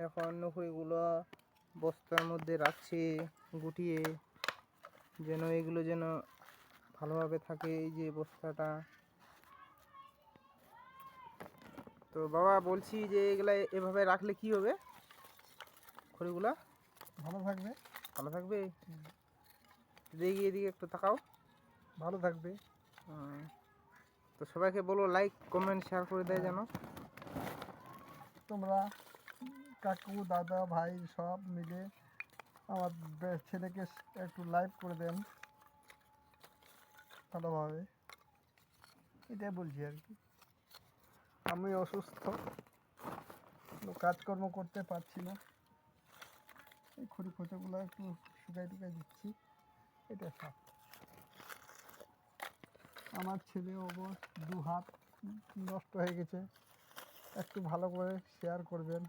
এখন নকুড়িগুলো বস্তার মধ্যে রাখছি গুটিয়ে, যেন এগুলো যেন ভালোভাবে থাকে, এই যে বস্তাটা। তো বাবা বলছি যে এগুলা এভাবে রাখলে কি হবে? খড়িগুলা ভালো থাকবে। ভালো থাকবে? দেখি এদিকে একটু তাকাও। ভালো থাকবে। তো সবাইকে বলো লাইক কমেন্ট শেয়ার করে দেয় যেন। তোমরা কাকু দাদা ভাই সব মিলে আমার ছেলেকে একটু লাইভ করে দেন ভালোভাবে, এটাই বলছি আর কি। আমি অসুস্থ, কাজকর্ম করতে পারছি না, এই খড়ি খোঁচাগুলো একটু শুকাই টুকাই দিচ্ছি, এটা সব। আমার ছেলে অবশ্য 2 হাত নষ্ট হয়ে গেছে, একটু ভালো করে শেয়ার করবেন।